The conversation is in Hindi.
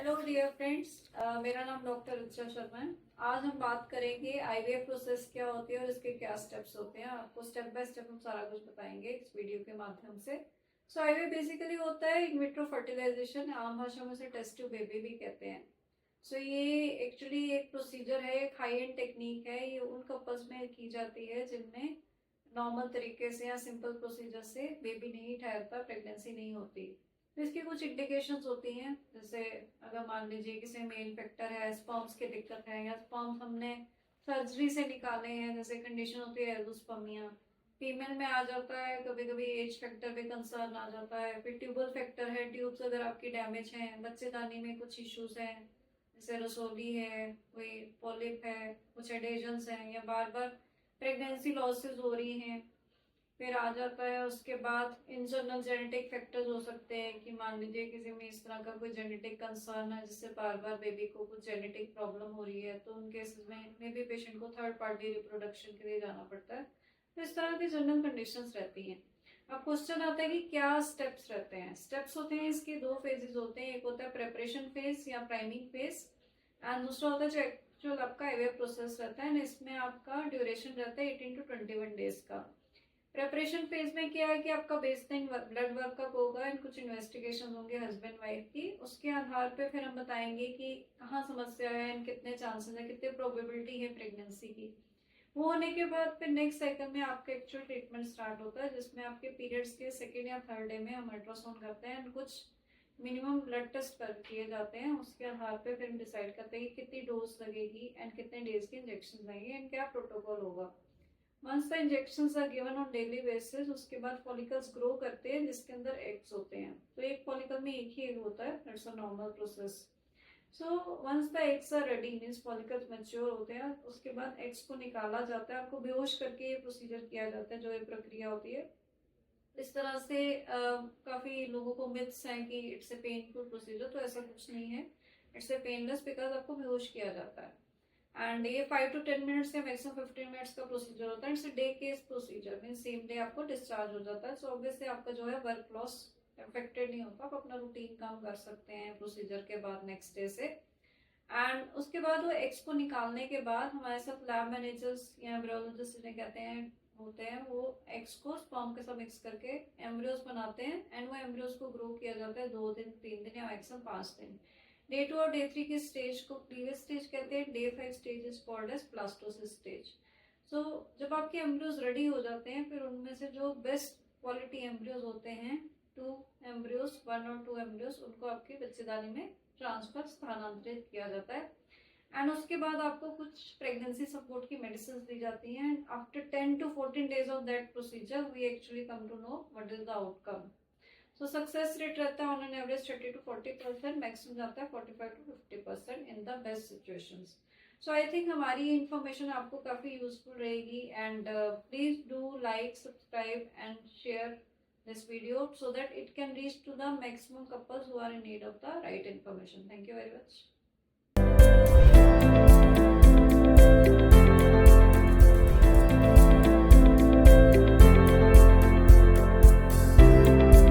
हेलो डियर फ्रेंड्स, मेरा नाम डॉक्टर ऋचा शर्मा है। आज हम बात करेंगे आईवीएफ प्रोसेस क्या होती है और इसके क्या स्टेप्स होते हैं। आपको स्टेप बाय स्टेप हम सारा कुछ बताएंगे इस वीडियो के माध्यम से। सो आईवीएफ बेसिकली होता है इन विट्रो फर्टिलाइजेशन, आम भाषा में से टेस्ट ट्यूब बेबी भी कहते हैं। सो ये एक्चुअली एक प्रोसीजर है, एक हाई एंड टेक्निक है। ये उन कपल्स में की जाती है जिनमें नॉर्मल तरीके से या सिंपल प्रोसीजर से बेबी नहीं ठहरता, प्रेगनेंसी नहीं होती। तो इसकी कुछ इंडिकेशंस होती हैं, जैसे अगर मान लीजिए किसी में मेल फैक्टर है, स्पर्म्स की दिक्कत है, या स्पर्म्स हमने सर्जरी से निकाले हैं, जैसे कंडीशन होती है एल्डोस्पर्मिया। फीमेल में आ जाता है, कभी कभी एज फैक्टर भी कंसर्न आ जाता है। फिर ट्यूबल फैक्टर है, ट्यूब्स अगर आपकी डैमेज हैं, बच्चेदानी में कुछ इश्यूज हैं, जैसे रसोली है, कोई पॉलिप है, कुछ एडेजन्स हैं, या बार बार प्रेगनेंसी लॉसेस हो रही हैं। फिर आ जाता है उसके बाद इन जनरल जेनेटिक फैक्टर्स हो सकते हैं कि मान लीजिए किसी में इस तरह का कोई जेनेटिक कंसर्न है जिससे बार बार बेबी को कुछ जेनेटिक प्रॉब्लम हो रही है, तो उन केसेस में भी पेशेंट को थर्ड पार्टी रिप्रोडक्शन के लिए जाना पड़ता है। तो इस तरह की जनरल कंडीशंस रहती हैं। अब क्वेश्चन आता है कि क्या स्टेप्स रहते हैं। स्टेप्स होते हैं, इसके दो फेजेस होते हैं। एक होता है प्रेपरेशन फेज या प्राइमिंग फेज, एंड दूसरा होता है जो एक्चुअल आपका आईवीएफ प्रोसेस रहता है। इसमें आपका ड्यूरेशन रहता है 18 to 21 डेज का। प्रेपरेशन फेज में क्या है कि आपका बेसलाइन ब्लड वर्कअप होगा एंड कुछ इन्वेस्टिगेशन होंगे हस्बैंड वाइफ की। उसके आधार पे फिर हम बताएंगे कि कहाँ समस्या है एंड कितने चांसेस है, कितने प्रोबेबिलिटी है प्रेगनेंसी की। वो होने के बाद फिर नेक्स्ट साइकिल में आपका एक्चुअल ट्रीटमेंट स्टार्ट होता है, जिसमें आपके पीरियड्स के सेकेंड या थर्ड डे में हम अल्ट्रासाउंड करते हैं एंड कुछ मिनिमम ब्लड टेस्ट कर किए जाते हैं। उसके आधार पे फिर हम डिसाइड करते हैं कि कितनी डोज लगेगी एंड कितने डेज के इंजेक्शन लगेंगे एंड क्या प्रोटोकॉल होगा। Once the injections are given on daily basis, उसके बाद फॉलिकल्स ग्रो करते हैं जिसके अंदर एग्स होते हैं। तो एक फॉलिकल में एक ही एग होता है, that's a normal process. So once the eggs are ready, means follicles mature होते हैं, उसके बाद एग्स को निकाला जाता है। आपको बेहोश करके ये प्रोसीजर किया जाता है, जो ये प्रक्रिया होती है। इस तरह से काफी लोगों को मिथ्स हैं कि इट्स ए पेनफुल प्रोसीजर, तो ऐसा कुछ नहीं है। इट्स ए पेनलेस, बिकॉज आपको बेहोश किया जाता है। एंड ये 5 to 10 मिनट्स या मैक्सिमम 15 मिनट्स का प्रोसीजर होता है। It's day case procedure, mean same day आपको डिस्चार्ज हो जाता है। सो ऑब्वियसली आपका जो है वर्क लॉस अफेक्टेड नहीं होता, आप अपना रूटीन काम कर सकते हैं प्रोसीजर के बाद नेक्स्ट डे से। एंड उसके बाद वो एग्स को निकालने के बाद हमारे साथ लैब मैनेजर्स या एम्ब्रियोलॉजिस्ट जिन्हें कहते हैं होते हैं, वो एग्स को स्पर्म के साथ मिक्स करके एम्ब्रियोज बनाते हैं एंड वो एम्ब्रियोज को ग्रो किया जाता है 2 दिन 3 दिन या मैक्सिमम 5 दिन। डे 2 और डे 3 की स्टेज को प्रीवियस स्टेज कहते हैं। Day 5 stage is called as blastocyst stage. So जब आपके एम्ब्रियोज रेडी हो जाते हैं, फिर उनमें से जो बेस्ट क्वालिटी एम्ब्रियोज होते हैं, 2 एम्ब्रियोज, 1 और 2 एम्ब्रियोज, उनको आपकी बच्चेदानी में ट्रांसफर स्थानांतरित किया जाता है। एंड उसके बाद आपको कुछ प्रेगनेंसी सपोर्ट की मेडिसिन दी जाती हैं। After 10 to 14 days of that procedure we actually come to know what is the outcome. So success rate रहता है on an average 30 to 40%, maximum जाता है 45 to 50% in the best situations. So I think हमारी ये इन्फॉर्मेशन आपको काफी यूजफुल रहेगी, and please do like, subscribe and share this video so that it can reach to the maximum couples who are in need of the right information. Thank you very much.